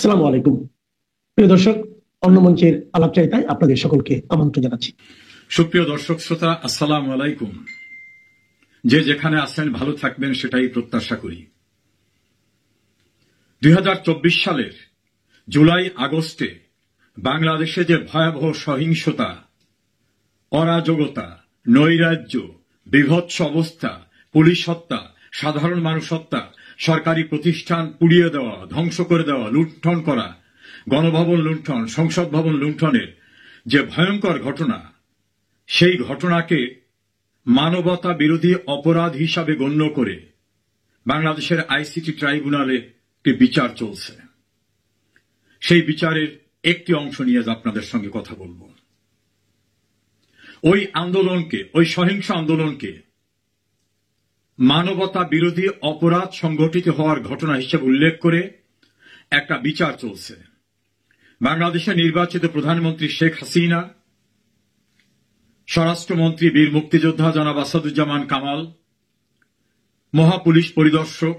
আসসালামু আলাইকুম প্রিয় দর্শক, অন্য মঞ্চের আলাপচারিতায় আপনাদের সকলকে আমন্ত্রণ জানাচ্ছি। সুপ্রিয় দর্শক শ্রোতা, আসসালামু আলাইকুম। যে যেখানে আছেন ভালো থাকবেন সেটাই প্রত্যাশা করি। 2024 সালের জুলাই আগস্টে বাংলাদেশে যে ভয়াবহ সহিংসতা, অরাজকতা, নৈরাজ্য, বীভৎস অবস্থা, পুলিশ হত্যা, সাধারণ মানুষ হত্যা, সরকারি প্রতিষ্ঠান পুড়িয়ে দেওয়া, ধ্বংস করে দেওয়া, লুণ্ঠন করা, গণভবন লুণ্ঠন, সংসদ ভবন লুণ্ঠনের যে ভয়ঙ্কর ঘটনা, সেই ঘটনাকে মানবতা বিরোধী অপরাধ হিসাবে গণ্য করে বাংলাদেশের আইসিটি ট্রাইব্যুনালে একটি বিচার চলছে। সেই বিচারের একটি অংশ নিয়ে আপনাদের সঙ্গে কথা বলবো। ওই আন্দোলনকে, ওই সহিংস আন্দোলনকে মানবতা বিরোধী অপরাধ সংঘটিত হওয়ার ঘটনা হিসেবে উল্লেখ করে একটা বিচার চলছে। বাংলাদেশের নির্বাচিত প্রধানমন্ত্রী শেখ হাসিনা, স্বরাষ্ট্রমন্ত্রী বীর মুক্তিযোদ্ধা জনাব আসাদুজ্জামান কামাল, মহাপুলিশ পরিদর্শক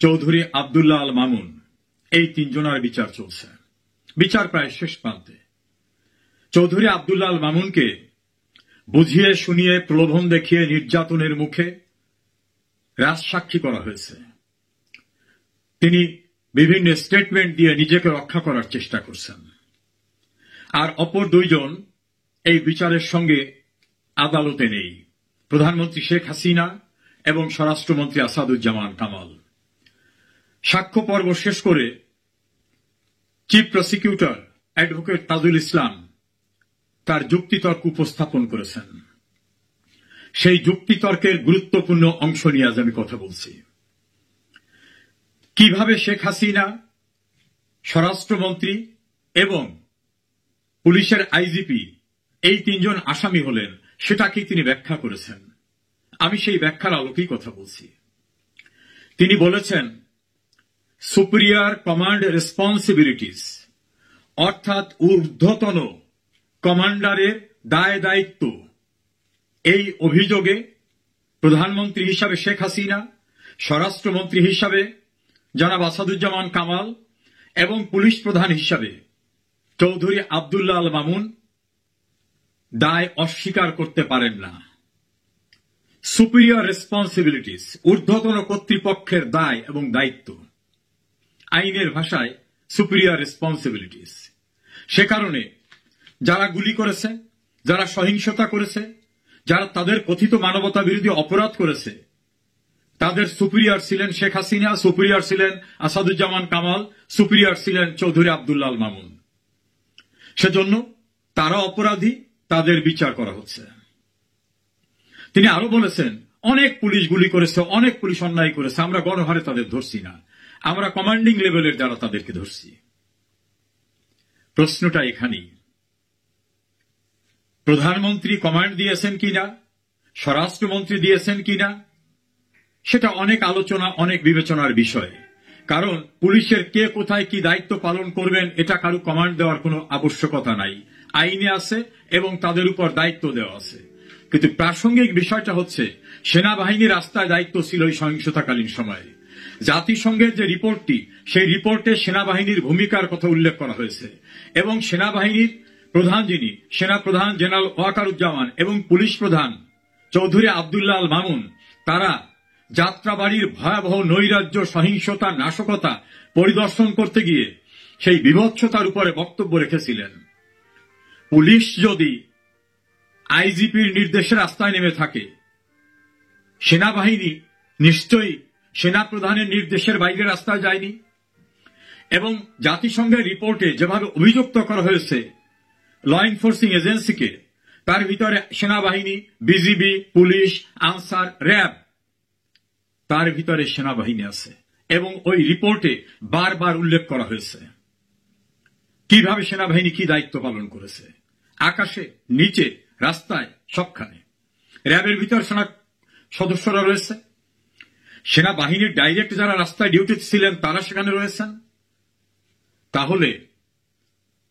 চৌধুরী আব্দুল্লাহ আল মামুন, এই তিনজনের বিচার চলছে। বিচার প্রায় শেষ প্রান্তে। চৌধুরী আব্দুল্লাহ আল মামুনকে বুঝিয়ে শুনিয়ে, প্রলোভন দেখিয়ে, নির্যাতনের মুখে রাজসাক্ষী করা হয়েছে। তিনি বিভিন্ন স্টেটমেন্ট দিয়ে নিজেকে রক্ষা করার চেষ্টা করছেন। আর অপর দুইজন এই বিচারের সঙ্গে আদালতে নেই, প্রধানমন্ত্রী শেখ হাসিনা এবং স্বরাষ্ট্রমন্ত্রী আসাদুজ্জামান কামাল। সাক্ষ্য পর্ব শেষ করে chief prosecutor advocate Tajul Islam তার যুক্তিতর্ক উপস্থাপন করেছেন। সেই যুক্তিতর্কের গুরুত্বপূর্ণ অংশ নিয়ে আজ আমি কথা বলছি। কিভাবে শেখ হাসিনা, স্বরাষ্ট্রমন্ত্রী এবং পুলিশের আইজিপি এই তিনজন আসামি হলেন, সেটাকে তিনি ব্যাখ্যা করেছেন। আমি সেই ব্যাখ্যার আলোকেই কথা বলছি। তিনি বলেছেন, সুপিরিয়র কমান্ড রেসপন্সিবিলিটিস, অর্থাৎ ঊর্ধ্বতন কমান্ডারের দায় দায়িত্ব। এই অভিযোগে প্রধানমন্ত্রী হিসাবে শেখ হাসিনা, স্বরাষ্ট্রমন্ত্রী হিসাবে জনাব আসাদুজ্জামান কামাল এবং পুলিশ প্রধান হিসাবে চৌধুরী আব্দুল্লাহ আল মামুন দায় অস্বীকার করতে পারেন না। সুপিরিয়র রেসপন্সিবিলিটিস, ঊর্ধ্বতন কর্তৃপক্ষের দায় এবং দায়িত্ব, আইনের ভাষায় সুপিরিয়র রেসপন্সিবিলিটিস। সে কারণে যারা গুলি করেছে, যারা সহিংসতা করেছে, যারা তাদের কথিত মানবতা বিরোধী অপরাধ করেছে, তাদের সুপিরিয়র ছিলেন শেখ হাসিনা, সুপিরিয়র ছিলেন আসাদুজ্জামান কামাল, সুপিরিয়র ছিলেন চৌধুরী আব্দুল্লাহ আল মামুন। সেজন্য তারা অপরাধী, তাদের বিচার করা হচ্ছে। তিনি আরো বলেছেন, অনেক পুলিশ গুলি করেছে, অনেক পুলিশ অন্যায় করেছে, আমরা গণহারে তাদের ধরছি না, আমরা কমান্ডিং লেভেলের যারা তাদেরকে ধরছি। প্রশ্নটা এখানেই, প্রধানমন্ত্রী কমান্ড দিয়েছেন কিনা, স্বরাষ্ট্রমন্ত্রী দিয়েছেন কিনা, সেটা অনেক আলোচনা, অনেক বিবেচনার বিষয়। কারণ পুলিশের কে কোথায় কি দায়িত্ব পালন করবেন এটা কারো কমান্ড দেওয়ার কোনো আবশ্যকতা নাই, আইনে আছে এবং তাদের উপর দায়িত্ব দেওয়া আছে। কিন্তু প্রাসঙ্গিক বিষয়টা হচ্ছে, সেনাবাহিনী রাস্তায় দায়িত্ব ছিল এই সহিংসতাকালীন সময়ে। জাতিসংঘের যে রিপোর্টটি, সেই রিপোর্টে সেনাবাহিনীর ভূমিকার কথা উল্লেখ করা হয়েছে এবং সেনাবাহিনীর প্রধান যিনি সেনাপ্রধান জেনারেল ওয়াকারুজ্জামান এবং পুলিশ প্রধান চৌধুরী আব্দুল্লাহ আল মামুন, তারা যাত্রাবাড়ির ভয়াবহ নৈরাজ্য, সহিংসতা, নাশকতা পরিদর্শন করতে গিয়ে সেই বিভৎসতার উপরে বক্তব্য রেখেছিলেন। পুলিশ যদি আইজিপির নির্দেশে রাস্তায় নেমে থাকে, সেনাবাহিনী নিশ্চয়ই সেনাপ্রধানের নির্দেশের বাইরে রাস্তায় যায়নি। এবং জাতিসংঘের রিপোর্টে যেভাবে অভিযুক্ত করা হয়েছে ল এনফোর্সিং এজেন্সিকে, তার ভিতরে সেনাবাহিনী, বিজিবি, পুলিশ, আনসার, র্যাব, তার ভিতরে সেনাবাহিনী আছে এবং ওই রিপোর্টে বারবার উল্লেখ করা হয়েছে কিভাবে সেনাবাহিনী কি দায়িত্ব পালন করেছে, আকাশে, নিচে, রাস্তায়, সবখানে। র্যাবের ভিতর সেনা সদস্যরা রয়েছে, সেনাবাহিনীর ডাইরেক্ট যারা রাস্তায় ডিউটিতে ছিলেন তারা সেখানে রয়েছেন। তাহলে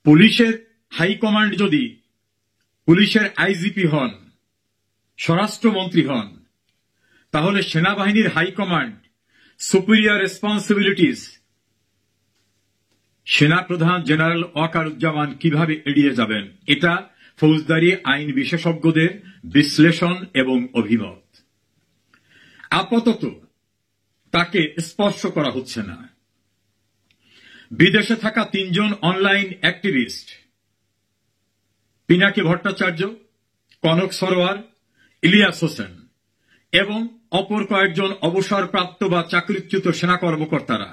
পুলিশের হাইকমান্ড যদি পুলিশের আইজিপি হন, স্বরাষ্ট্রমন্ত্রী হন, তাহলে সেনাবাহিনীর হাইকমান্ড সুপিরিয়র রেসপন্সিবিলিটিস সেনাপ্রধান জেনারেল ওয়াকারুজ্জামান কিভাবে এড়িয়ে যাবেন, এটা ফৌজদারি আইন বিশেষজ্ঞদের বিশ্লেষণ এবং অভিমত। আপাতত তাকে স্পর্শ করা হচ্ছে না। বিদেশে থাকা 3 জন অনলাইন অ্যাক্টিভিস্ট পিনাকি ভট্টাচার্য, কনক সরোয়ার, ইলিয়াস হোসেন এবং অপর কয়েকজন অবসরপ্রাপ্ত বা চাকরিচ্যুত সেনা কর্মকর্তারা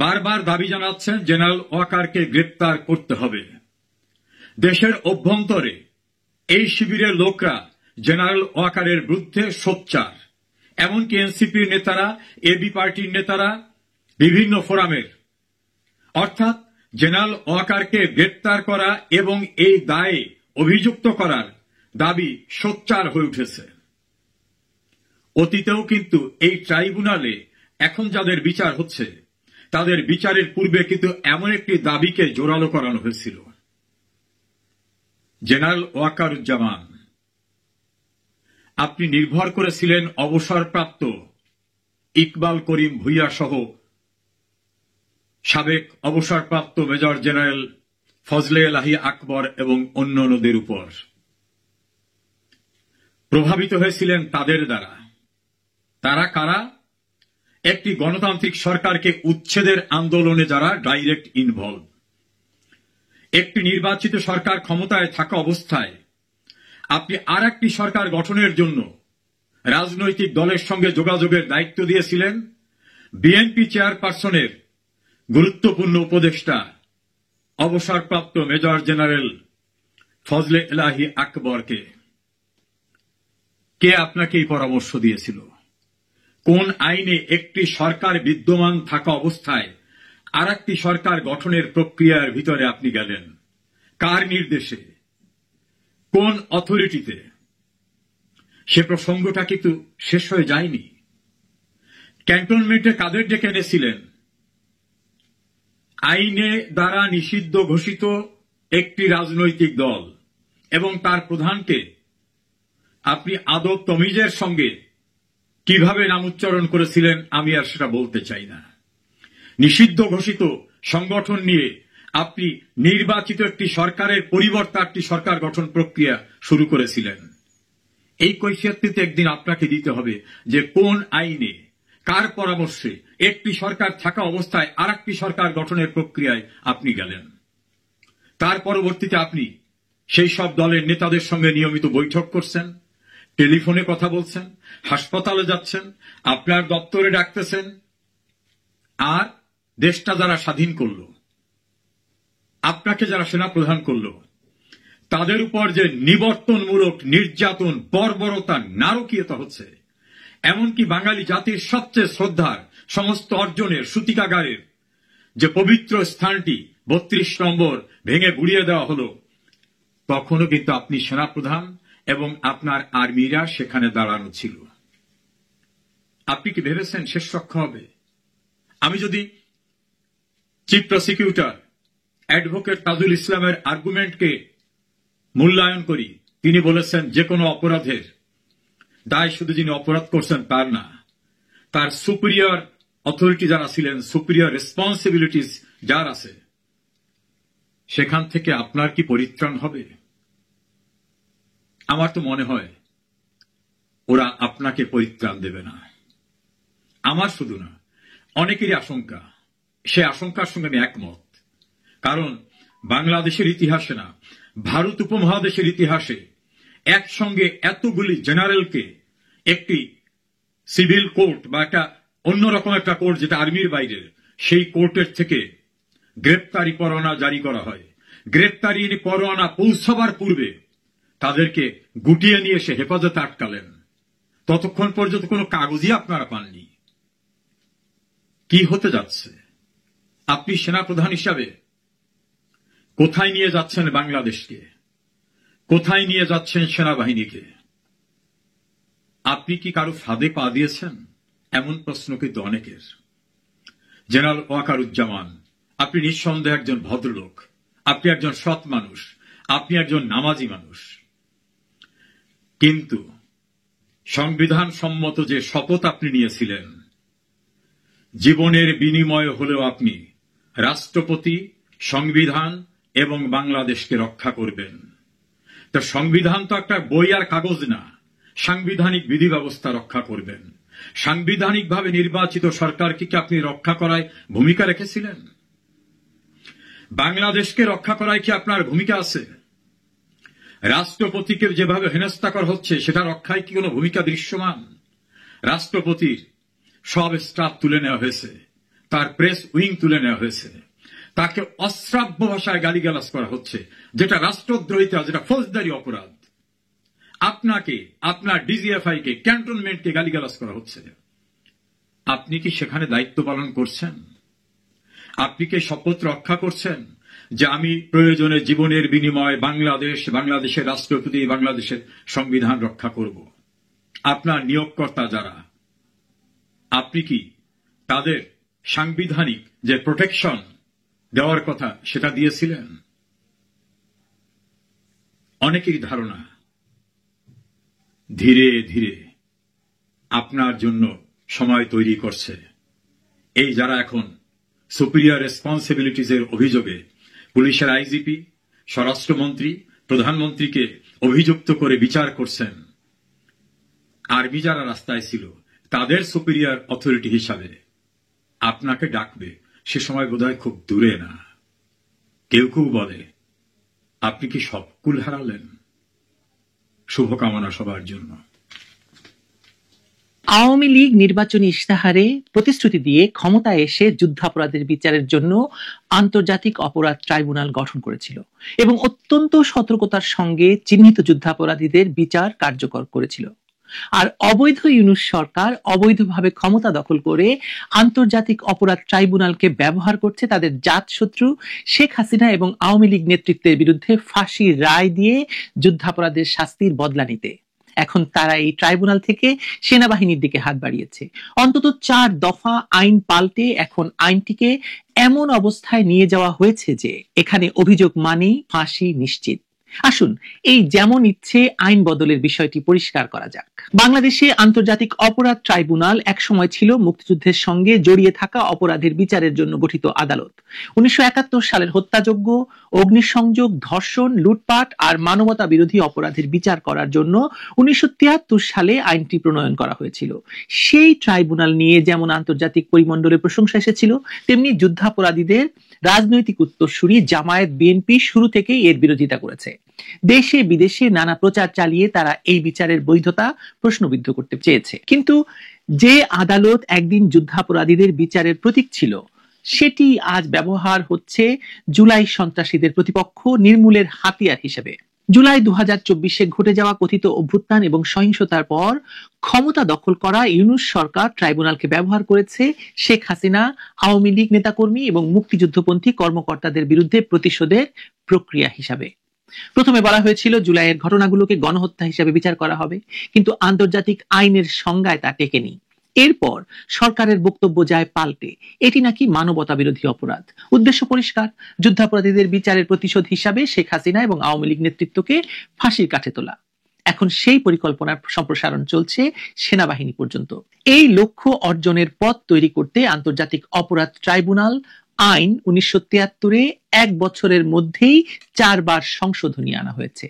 বারবার দাবি জানাচ্ছেন জেনারেল ওয়াকারকে গ্রেপ্তার করতে হবে। দেশের অভ্যন্তরে এই শিবিরের লোকরা জেনারেল ওয়াকারের বিরুদ্ধে সোচ্চার। এমনকি এনসিপির নেতারা, এবি পার্টির নেতারা বিভিন্ন ফোরামের, অর্থাৎ জেনারেল ওয়াকারকে গ্রেপ্তার করা এবং এই দায়ে অভিযুক্ত করার দাবি সোচ্চার হয়ে উঠেছে। অতীতেও কিন্তু এই ট্রাইব্যুনালে এখন যাদের বিচার হচ্ছে তাদের বিচারের পূর্বে কিন্তু এমন একটি দাবিকে জোরালো করানো হয়েছিল। জেনারেল ওয়াকারুজ্জামান, আপনি নির্ভর করেছিলেন অবসরপ্রাপ্ত ইকবাল করিম ভুইয়া সহ সাবেক অবসরপ্রাপ্ত মেজর জেনারেল ফজলে এলাহি আকবর এবং অন্যান্যদের উপর। প্রভাবিত হয়েছিলেন তাদের দ্বারা। তারা কারা? একটি গণতান্ত্রিক সরকারকে উচ্ছেদের আন্দোলনে যারা ডাইরেক্ট ইনভলভ। একটি নির্বাচিত সরকার ক্ষমতায় থাকা অবস্থায় আপনি আর একটি সরকার গঠনের জন্য রাজনৈতিক দলের সঙ্গে যোগাযোগের দায়িত্ব দিয়েছিলেন বিএনপি চেয়ারপারসনের গুরুত্বপূর্ণ উপদেষ্টা অবসরপ্রাপ্ত মেজর জেনারেল ফজলে এলাহি আকবরকে। কে আপনাকে এই পরামর্শ দিয়েছিল? কোন আইনে একটি সরকার বিদ্যমান থাকা অবস্থায় আর একটি সরকার গঠনের প্রক্রিয়ার ভিতরে আপনি গেলেন? কার নির্দেশে? কোন অথরিটিতে? সে প্রসঙ্গটা কিন্তু শেষ হয়ে যায়নি। ক্যান্টনমেন্টে কাদের ডেকে এনেছিলেন? আইনে দ্বারা নিষিদ্ধ ঘোষিত একটি রাজনৈতিক দল এবং তার প্রধানকে আপনি আদব তমিজের সঙ্গে কিভাবে নাম উচ্চারণ করেছিলেন আমি আর সেটা বলতে চাই না। নিষিদ্ধ ঘোষিত সংগঠন নিয়ে আপনি নির্বাচিত একটি সরকারের পরিবর্তে একটি সরকার গঠন প্রক্রিয়া শুরু করেছিলেন। এই কৈফিয়তটি একদিন আপনাকে দিতে হবে যে কোন আইনে কার পরামর্শে একটি সরকার থাকা অবস্থায় আর একটি সরকার গঠনের প্রক্রিয়ায় আপনি গেলেন। তার পরবর্তীতে আপনি সেই সব দলের নেতাদের সঙ্গে নিয়মিত বৈঠক করছেন, টেলিফোনে কথা বলছেন, হাসপাতালে যাচ্ছেন, আপনার দপ্তরে ডাকতেছেন। আর দেশটা যারা স্বাধীন করল, আপনাকে যারা সেনাপ্রধান করল, তাদের উপর যে নিবর্তনমূলক নির্যাতন, বর্বরতা, নারকীয়তা হচ্ছে, এমনকি বাঙালি জাতির সবচেয়ে শ্রদ্ধার সমস্ত অর্জনের সূতিকাগারের যে পবিত্র স্থানটি 32 নম্বর ভেঙে গুড়িয়ে দেওয়া হলো, তখনও কিন্তু আপনি সেনাপ্রধান এবং আপনার আর্মিরা সেখানে দাঁড়ানো ছিল। আপনি কি ভেবেছেন শেষ রক্ষা হবে? আমি যদি চিফ প্রসিকিউটর অ্যাডভোকেট তাজুল ইসলামের আর্গুমেন্টকে মূল্যায়ন করি, তিনি বলেছেন যে কোনো অপরাধের দায় শুধু যিনি অপরাধ করছেন তার না, তার সুপিরিয়র অথরিটি যারা ছিলেন, সুপিরিয়র রেসপন্সিবিলিটিস যার আছে, সেখান থেকে আপনার কি পরিত্রাণ হবে? আমার তো মনে হয় ওরা আপনাকে পরিত্রাণ দেবে না। আমার শুধু না, অনেকেরই আশঙ্কা। সে আশঙ্কার সঙ্গে আমি একমত। কারণ বাংলাদেশের ইতিহাসে না, ভারত উপমহাদেশের ইতিহাসে একসঙ্গে এতগুলি জেনারেলকে একটি সিভিল কোর্ট বা একটা অন্যরকম একটা কোর্ট যেটা আর্মির বাইরে, সেই কোর্টের থেকে গ্রেপ্তারি পরোয়ানা জারি করা হয়। গ্রেপ্তারি পরোয়ানা পৌঁছাবার পূর্বে তাদেরকে গুটিয়ে নিয়ে এসে হেফাজতে আটকালেন। ততক্ষণ পর্যন্ত কোনো কাগজই আপনারা পাননি। কি হতে যাচ্ছে? আপনি সেনাপ্রধান হিসাবে কোথায় নিয়ে যাচ্ছেন বাংলাদেশকে? কোথায় নিয়ে যাচ্ছেন সেনাবাহিনীকে? আপনি কি কারো ফাঁদে পা দিয়েছেন? এমন প্রশ্ন কিন্তু অনেকের। জেনারেল ওয়াকারুজ্জামান, আপনি নিঃসন্দেহে একজন ভদ্রলোক, আপনি একজন সৎ মানুষ, আপনি একজন নামাজি মানুষ। কিন্তু সংবিধান সম্মত যে শপথ আপনি নিয়েছিলেন, জীবনের বিনিময়ে হলেও আপনি রাষ্ট্রপতি, সংবিধান এবং বাংলাদেশকে রক্ষা করবেন। তো সংবিধান তো একটা বই আর কাগজ না, সাংবিধানিক বিধি ব্যবস্থা রক্ষা করবেন। সাংবিধানিকভাবে নির্বাচিত সরকারকে কি আপনি রক্ষা করায় ভূমিকা রেখেছিলেন? বাংলাদেশকে রক্ষা করায় কি আপনার ভূমিকা আছে? রাষ্ট্রপতিকে যেভাবে হেনস্থা করা হচ্ছে সেটা রক্ষায় কি কোনো ভূমিকা দৃশ্যমান? রাষ্ট্রপতির সব স্টাফ তুলে নেওয়া হয়েছে, তার প্রেস উইং তুলে নেওয়া হয়েছে, তাকে অশ্রাব্য ভাষায় গালিগালাজ করা হচ্ছে, যেটা রাষ্ট্রদ্রোহিতা, যেটা ফৌজদারি অপরাধ। আপনাকে, আপনার ডিজিএফআই কে, ক্যান্টনমেন্টকে গালিগালাজ করা হচ্ছে। আপনি কি সেখানে দায়িত্ব পালন করছেন? আপনি কি শপথ রক্ষা করছেন যে আমি প্রয়োজনে জীবনের বিনিময়ে বাংলাদেশ, বাংলাদেশের রাষ্ট্রপতি, বাংলাদেশের সংবিধান রক্ষা করব? আপনার নিয়োগকর্তা যারা, আপনি কি তাদের সাংবিধানিক যে প্রোটেকশন দেওয়ার কথা সেটা দিয়েছিলেন? অনেকেরই ধারণা ধীরে ধীরে আপনার জন্য সময় তৈরি করছে। এই যারা এখন সুপিরিয়র রেসপন্সিবিলিটিজ এর অভিযোগে পুলিশের আইজিপি, স্বরাষ্ট্রমন্ত্রী, প্রধানমন্ত্রীকে অভিযুক্ত করে বিচার করছেন, আর্মি যারা রাস্তায় ছিল তাদের সুপিরিয়র অথরিটি হিসাবে আপনাকে ডাকবে, সে সময় বোধহয় খুব দূরে না। কেউ কেউ বলে আপনি কি সব কুল হারালেন? শুভকামনা সবার জন্য। আওয়ামী লীগ নির্বাচনী ইশতেহারে প্রতিশ্রুতি দিয়ে ক্ষমতায় এসে যুদ্ধাপরাধের বিচারের জন্য আন্তর্জাতিক অপরাধ ট্রাইব্যুনাল গঠন করেছিল এবং অত্যন্ত সতর্কতার সঙ্গে চিহ্নিত যুদ্ধাপরাধীদের বিচার কার্যকর করেছিল। আর অবৈধ ইউনূস সরকার অবৈধভাবে ক্ষমতা দখল করে আন্তর্জাতিক অপরাধ ট্রাইব্যুনালকে ব্যবহার করছে তাদের জাতশত্রু শেখ হাসিনা এবং আওয়ামী লীগ নেতৃত্বের বিরুদ্ধে ফাঁসির রায় দিয়ে যুদ্ধাপরাধের শাস্তির বদলা নিতে। এখন তারা এই ট্রাইব্যুনাল থেকে সেনাবাহিনীর দিকে হাত বাড়িয়েছে। অন্তত 4 দফা আইন পাল্টে এখন আইনটিকে এমন অবস্থায় নিয়ে যাওয়া হয়েছে যে এখানে অভিযোগ মানেই ফাঁসি নিশ্চিত। আসুন এই যেমন ইচ্ছে আইন বদলের বিষয়টি পরিষ্কার করা যাক। বাংলাদেশে আন্তর্জাতিক অপরাধ ট্রাইব্যুনাল একসময় ছিল মুক্তিযুদ্ধের সঙ্গে জড়িয়ে থাকা অপরাধের বিচারের জন্য গঠিত আদালত। 1971 সালের হত্যাযজ্ঞ, অগ্নিসংযোগ, ধর্ষণ, লুটপাট আর মানবতা বিরোধী অপরাধের বিচার করার জন্য 1973 সালে আইনটি প্রণয়ন করা হয়েছিল। সেই ট্রাইব্যুনাল নিয়ে যেমন আন্তর্জাতিক পরিমণ্ডলে প্রশংসা এসেছিল, তেমনি যুদ্ধাপরাধীদের রাজনৈতিক উত্তরসূরি জামায়াত বিএনপি শুরু থেকেই এর বিরোধিতা করেছে। দেশে বিদেশে নানা প্রচার চালিয়ে তারা এই বিচারের বৈধতা প্রশ্নবিদ্ধ করতে চেয়েছে। কিন্তু যে আদালত একদিন যুদ্ধাপরাধীদের বিচারের প্রতীক ছিল, সেটি আজ ব্যবহার হচ্ছে জুলাই সন্ত্রাসীদের প্রতিপক্ষ নির্মূলের হাতিয়ার হিসেবে। জুলাই 2024-এ ঘটে যাওয়া কথিত অভ্যুত্থান এবং সহিংসতার পর ক্ষমতা দখল করা ইউনূস সরকার ট্রাইব্যুনালকে ব্যবহার করেছে শেখ হাসিনা, আওয়ামী লীগ নেতাকর্মী এবং মুক্তিযুদ্ধপন্থী কর্মকর্তাদের বিরুদ্ধে প্রতিশোধের প্রক্রিয়া হিসাবে। প্রথমে বলা হয়েছিল জুলাইয়ের ঘটনাগুলোকে গণহত্যা হিসেবে বিচার করা হবে, কিন্তু আন্তর্জাতিক আইনের সংজ্ঞায় তা টেকেনি। এরপর সরকারের বক্তব্য যায় পাল্টে, এটি নাকি মানবতা বিরোধী অপরাধ। উদ্দেশ্য পরিষ্কার, যুদ্ধাপরাধীদের বিচারের প্রতিশোধ হিসাবে শেখ হাসিনা এবং আওয়ামী লীগ নেতৃত্বকে ফাঁসির কাঠে তোলা। এখন সেই পরিকল্পনার সম্প্রসারণ চলছে সেনাবাহিনী পর্যন্ত। এই লক্ষ্য অর্জনের পথ তৈরি করতে আন্তর্জাতিক অপরাধ ট্রাইব্যুনাল আইন 1973-এ 1 বছরের মধ্যেই 4 বার সংশোধনী আনা হয়েছে।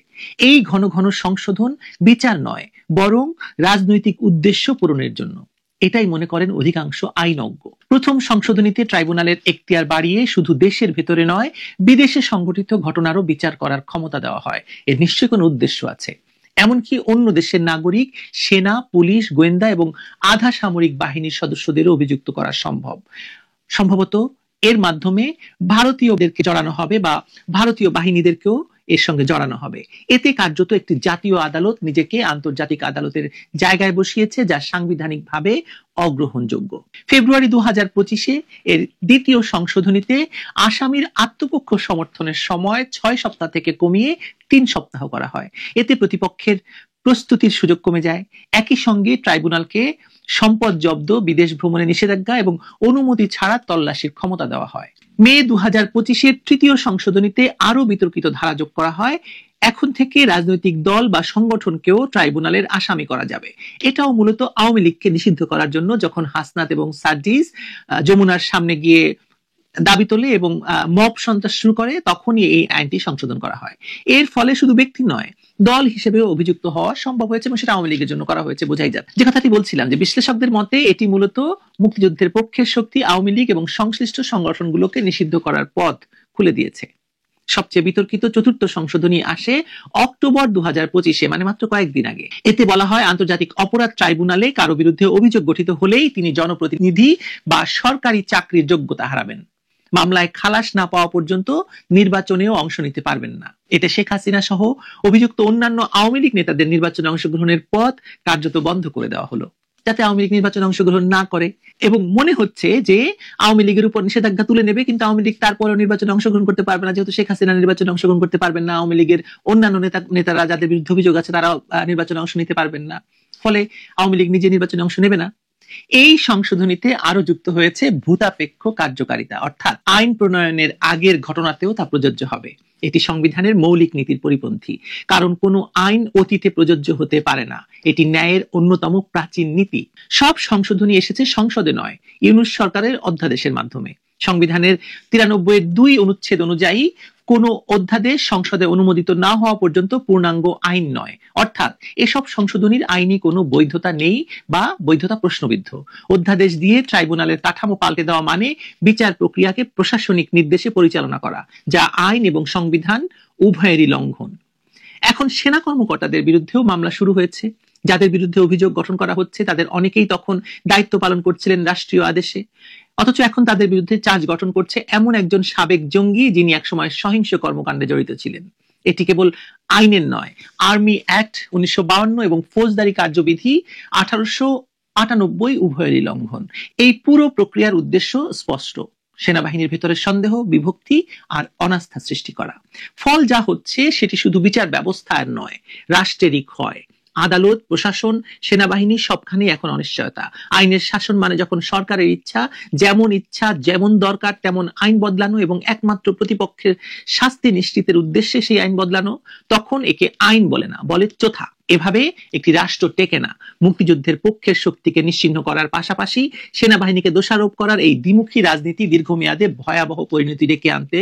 এই ঘন ঘন সংশোধন বিচার নয়, বরং রাজনৈতিক উদ্দেশ্য পূরণের জন্য। এটাই মনে করেন অধিকাংশ আইনজ্ঞ। প্রথম সংশোধনীতে ট্রাইব্যুনালের এখতিয়ার বাড়িয়ে শুধু দেশের ভেতরে নয়, বিদেশে সংঘটিত ঘটনারও বিচার করার ক্ষমতা দেওয়া হয়। এর নিশ্চয়ই কোনো উদ্দেশ্য আছে। এমনকি অন্য দেশের নাগরিক, সেনা, পুলিশ, গোয়েন্দা এবং আধা সামরিক বাহিনীর সদস্যদেরও অভিযুক্ত করা সম্ভবত এর মাধ্যমে ভারতীয়দেরকে জড়ানো হবে বা ভারতীয় বাহিনীদেরকেও এর সঙ্গে জড়ানো হবে। এতে কার্যত একটি জাতীয় আদালত নিজেকে আন্তর্জাতিক আদালতের জায়গায় বসিয়েছে, যা সাংবিধানিকভাবে অগ্রহণযোগ্য। ফেব্রুয়ারি 2025-এ এর দ্বিতীয় সংশোধনীতে আসামির আত্মপক্ষ সমর্থনের সময় 6 সপ্তাহ থেকে কমিয়ে 3 সপ্তাহ করা হয়। এতে প্রতিপক্ষের প্রস্তুতির সুযোগ কমে যায়। একই সঙ্গে ট্রাইব্যুনালকে সম্পদ জব্দ, বিদেশ ভ্রমণে নিষেধাজ্ঞা এবং অনুমতি ছাড়া তল্লাশির ক্ষমতা দেওয়া হয়। মে 2025-এর তৃতীয় সংশোধনীতে আরো বিতর্কিত ধারা যোগ করা হয়। এখন থেকে রাজনৈতিক দল বা সংগঠনকেও ট্রাইব্যুনালের আসামি করা যাবে। এটাও মূলত আওয়ামী লীগকে নিষিদ্ধ করার জন্য, যখন হাসনাত এবং সার্জিস যমুনার সামনে গিয়ে দাবি তোলে এবং মব সন্ত্রাস শুরু করে, তখনই এই আইনটি সংশোধন করা হয়। এর ফলে শুধু ব্যক্তি নয়, দল হিসেবেও অভিযুক্ত হওয়া সম্ভব হয়েছে এবং সেটা আওয়ামী লীগের জন্য করা হয়েছে, বোঝাই যায়। যে কথাটি বলছিলাম যে বিশ্লেষকদের মতে এটি মূলত মুক্তিযুদ্ধের পক্ষের শক্তি আওয়ামী লীগ এবং সংশ্লিষ্ট সংগঠনগুলোকে নিষিদ্ধ করার পথ খুলে দিয়েছে। সবচেয়ে বিতর্কিত চতুর্থ সংশোধনী আসে অক্টোবর 2025-এ, মানে মাত্র কয়েকদিন আগে। এতে বলা হয়, আন্তর্জাতিক অপরাধ ট্রাইব্যুনালে কারো বিরুদ্ধে অভিযোগ গঠিত হলেই তিনি জনপ্রতিনিধি বা সরকারি চাকরির যোগ্যতা হারাবেন। মামলায় খালাস না পাওয়া পর্যন্ত নির্বাচনেও অংশ নিতে পারবেন না। এতে শেখ হাসিনা সহ অভিযুক্ত অন্যান্য আওয়ামী লীগ নেতাদের নির্বাচনে অংশগ্রহণের পথ কার্যত বন্ধ করে দেওয়া হলো, যাতে আওয়ামী লীগ নির্বাচনে অংশগ্রহণ না করে। এবং মনে হচ্ছে যে আওয়ামী লীগের উপর নিষেধাজ্ঞা তুলে নেবে, কিন্তু আওয়ামী লীগ তারপরেও নির্বাচনে অংশগ্রহণ করতে পারবে না, যেহেতু শেখ হাসিনা নির্বাচনে অংশগ্রহণ করতে পারবেন না, আওয়ামী লীগের অন্যান্য নেতারা যাদের বিরুদ্ধে অভিযোগ আছে তারা নির্বাচনে অংশ নিতে পারবেন না, ফলে আওয়ামী লীগ নিজে নির্বাচনে অংশ নেবে না। এই সংশোধনীতে আরো যুক্ত হয়েছে ভূতাপেক্ষ কার্যকারিতা, অর্থাৎ আইন প্রণয়নের আগের ঘটনাতেও তা প্রযোজ্য হবে। এটি সংবিধানের মৌলিক নীতির পরিপন্থী, কারণ কোনো আইন অতীতে প্রযোজ্য হতে পারে না। এটি ন্যায়ের অন্যতম প্রাচীন নীতি। সব সংশোধনী এসেছে সংসদে নয়, ইউনূস সরকারের অধ্যাদেশের মাধ্যমে। সংবিধানের 93(2) অনুচ্ছেদ অনুযায়ী কোন অধ্যাদেশ সংসদে অনুমোদিত না হওয়া পর্যন্ত পূর্ণাঙ্গ আইন নয়, অর্থাৎ এসব সংশোধনীর আইনি কোনো বৈধতা নেই বা বৈধতা প্রশ্নবিদ্ধ। অধ্যাদেশ দিয়ে ট্রাইব্যুনালের কাঠামো পাল্টে দেওয়া মানে বিচার প্রক্রিয়াকে প্রশাসনিক নির্দেশে পরিচালনা করা, যা আইন এবং সংবিধান উভয়েরই লঙ্ঘন। এখন সেনা কর্মকর্তাদের বিরুদ্ধেও মামলা শুরু হয়েছে। যাদের বিরুদ্ধে অভিযোগ গঠন করা হচ্ছে তাদের অনেকেই তখন দায়িত্ব পালন করছিলেন রাষ্ট্রীয় আদেশে, অথচ এখন তাদের বিরুদ্ধে চার্জ গঠন করছে এমন একজন সাবেক জঙ্গি যিনি একসময় সহিংস কর্মকাণ্ডে জড়িত ছিলেন। এটি কেবল আইনের নয়, আর্মি অ্যাক্ট 1952 এবং ফৌজদারি কার্যবিধি 1898 উভয়েরই লঙ্ঘন। এই পুরো প্রক্রিয়ার উদ্দেশ্য স্পষ্ট, সেনাবাহিনীর ভেতরে সন্দেহ, বিভক্তি আর অনাস্থা সৃষ্টি করা। ফল যা হচ্ছে সেটি শুধু বিচার ব্যবস্থার নয়, রাষ্ট্রেরই ক্ষয়। আদালত, প্রশাসন, সেনাবাহিনী সবখানে এখন অনিশ্চয়তা। আইনের শাসন মানে যখন সরকারের ইচ্ছা, যেমন দরকার তেমন আইন বদলানো এবং একমাত্র প্রতিপক্ষের শাস্তি নিশ্চিতের উদ্দেশ্যে সেই আইন বদলানো, তখন একে আইন বলে না, বলে চোথা। এভাবে একটি রাষ্ট্র টেকে না। মুক্তিযুদ্ধের পক্ষের শক্তিকে নিশ্চিহ্ন করার পাশাপাশি সেনাবাহিনীকে দোষারোপ করার এই দ্বিমুখী রাজনীতি দীর্ঘমেয়াদে ভয়াবহ পরিণতি ডেকে আনতে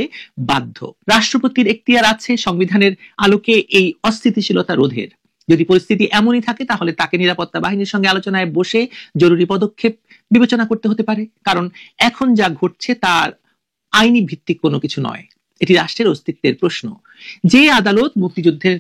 বাধ্য। রাষ্ট্রপতির এখতিয়ার আছে সংবিধানের আলোকে এই অস্থিতিশীলতা রোধের। যদি পরিস্থিতি এমনই থাকে তাহলে তাকে নিরাপত্তা বাহিনীর সঙ্গে আলোচনায় বসে জরুরি পদক্ষেপ বিবেচনা করতে হতে পারে, কারণ এখন যা ঘটছে তার আইনি ভিত্তিক কোনো কিছু নয়, এটি রাষ্ট্রের অস্তিত্বের প্রশ্ন। যে আদালত মুক্তিযুদ্ধের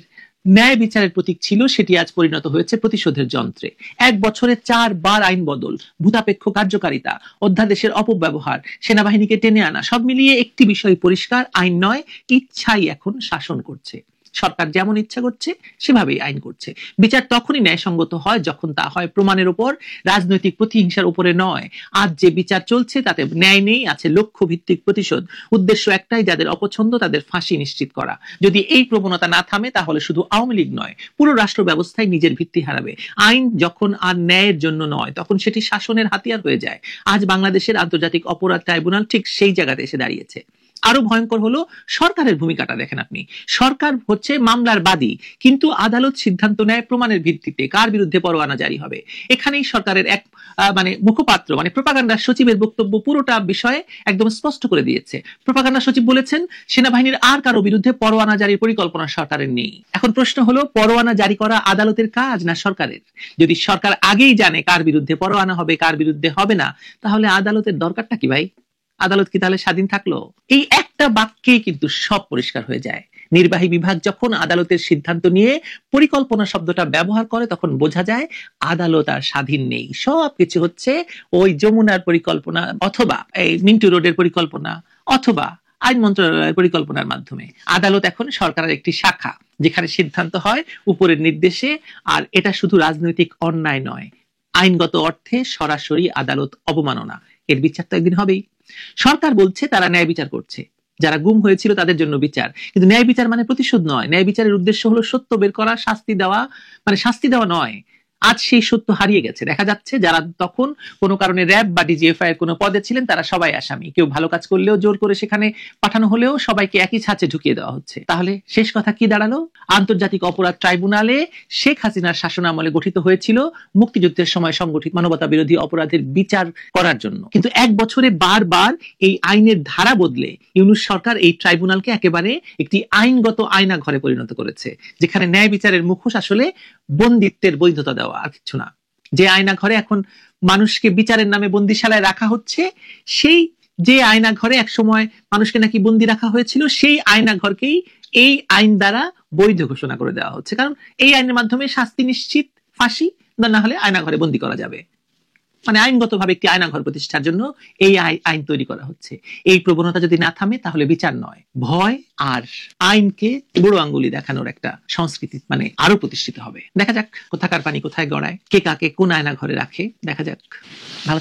ন্যায় বিচারের প্রতীক ছিল সেটি আজ পরিণত হয়েছে প্রতিশোধের যন্ত্রে। 1 বছরে 4 বার আইন বদল, ভূতাপেক্ষ কার্যকারিতা, অধ্যাদেশের অপব্যবহার, সেনাবাহিনীকে টেনে আনা, সব মিলিয়ে একটি বিষয় পরিষ্কার, আইন নয়, ইচ্ছাই এখন শাসন করছে। সরকার যেমন ইচ্ছা করছে সেভাবেই আইন করছে। বিচার তখনই ন্যায়সঙ্গত হয় যখন তা হয় প্রমাণের উপর, রাজনৈতিক প্রতিহিংসার উপরে নয়। আজ যে বিচার চলছে তাতে ন্যায় নেই, আছে লক্ষ্য ভিত্তিক প্রতিশোধ। উদ্দেশ্য একটাই, যাদের অপছন্দ তাদের ফাঁসি নিশ্চিত করা। যদি এই প্রবণতা না থামে তাহলে শুধু আওয়ামী লীগ নয়, পুরো রাষ্ট্র ব্যবস্থায় নিজের ভিত্তি হারাবে। আইন যখন আর ন্যায়ের জন্য নয় তখন সেটি শাসনের হাতিয়ার হয়ে যায়। আজ বাংলাদেশের আন্তর্জাতিক অপরাধ ট্রাইব্যুনাল ঠিক সেই জায়গাতে এসে দাঁড়িয়েছে। আরো ভয়ঙ্কর হলো সরকারের ভূমিকাটা দেখেন আপনি। সরকার হচ্ছে মামলার বাদী, কিন্তু আদালত সিদ্ধান্ত নেয় প্রমাণের ভিত্তিতে কার বিরুদ্ধে পরোয়ানা জারি হবে। এখানেই সরকারের এক মুখপাত্র প্রোপাগান্ডা সচিবের বক্তব্য পুরোটা বিষয়ে একদম স্পষ্ট করে দিয়েছে। প্রোপাগান্ডা সচিব বলেছেন সেনাবাহিনীর আর কারো বিরুদ্ধে পরোয়ানা জারির পরিকল্পনা সরকারের নেই। এখন প্রশ্ন হলো, পরোয়ানা জারি করা আদালতের কাজ না সরকারের? যদি সরকার আগেই জানে কার বিরুদ্ধে পরোয়ানা হবে, কার বিরুদ্ধে হবে না, তাহলে আদালতের দরকারটা কি ভাই? আদালত কি তাহলে স্বাধীন থাকলো? এই একটা বাক্যেই কিন্তু সব পরিষ্কার হয়ে যায়। নির্বাহী বিভাগ যখন আদালতের সিদ্ধান্ত নিয়ে পরিকল্পনা শব্দটা ব্যবহার করে তখন বোঝা যায় আদালত আর স্বাধীন নেই। সবকিছু হচ্ছে ওই যমুনার পরিকল্পনা অথবা এই মিন্টু রোডের পরিকল্পনা অথবা আইন মন্ত্রণালয়ের পরিকল্পনার মাধ্যমে। আদালত এখন সরকারের একটি শাখা, যেখানে সিদ্ধান্ত হয় উপরের নির্দেশে। আর এটা শুধু রাজনৈতিক অন্যায় নয়, আইনগত অর্থে সরাসরি আদালত অবমাননা। এর বিচার তো একদিন হবেই। সরকার বলছে তারা ন্যায় বিচার করছে, যারা গুম হয়েছিল তাদের জন্য বিচার, কিন্তু ন্যায় বিচার মানে প্রতিশোধ নয়। ন্যায় বিচারের উদ্দেশ্য হলো সত্য বের করা, শাস্তি দেওয়া, শাস্তি দেওয়া নয়, আজ সেই সত্য হারিয়ে গেছে। দেখা যাচ্ছে যারা তখন কোনো কারণে র্যাব বা ডিজিএফআই এর কোনো পদে ছিলেন তারা সবাই আসামি। কেউ ভালো কাজ করলেও জোর করে সেখানে পাঠানো হলেও সবাইকে একই ছাঁচে ঢুকিয়ে দেওয়া হচ্ছে। তাহলে শেষ কথা কি দাঁড়ালো? আন্তর্জাতিক অপরাধ ট্রাইব্যুনালে শেখ হাসিনার শাসনামলে গঠিত হয়েছিল মুক্তিযুদ্ধের সময় সংগঠিত মানবতা বিরোধী অপরাধের বিচার করার জন্য, কিন্তু 1 বছরে বারবার এই আইনের ধারা বদলে ইউনূস সরকার এই ট্রাইব্যুনালকে একেবারে একটি আইনগত আয়না ঘরে পরিণত করেছে, যেখানে ন্যায় বিচারের মুখোশ আসলে বন্দিত্বের বৈধতা দেওয়া, আর কিছু না। যে আয়না ঘরে এখন মানুষকে বিচারের নামে বন্দিশালায় রাখা হচ্ছে, সেই যে আয়না ঘরে একসময় মানুষকে নাকি বন্দি রাখা হয়েছিল, সেই আয়না ঘরকেই এই আইন দ্বারা বৈধ ঘোষণা করে দেওয়া হচ্ছে। কারণ এই আইনের মাধ্যমে শাস্তি নিশ্চিত, ফাঁসি, না হলে আয়না ঘরে বন্দি করা যাবে। মানে আইনগতভাবে একটি আয়নাঘর প্রতিষ্ঠার জন্য এই আইন তৈরি করা হচ্ছে। এই প্রবণতা যদি না থামে তাহলে বিচার নয়, ভয় আর আইনকে বুড়ো আঙ্গুলি দেখানোর একটা সংস্কৃতি মানে আরো প্রতিষ্ঠিত হবে। দেখা যাক কোথাকার পানি কোথায় গড়ায়, কে কাকে কোন আয়না ঘরে রাখে, দেখা যাক। ভালো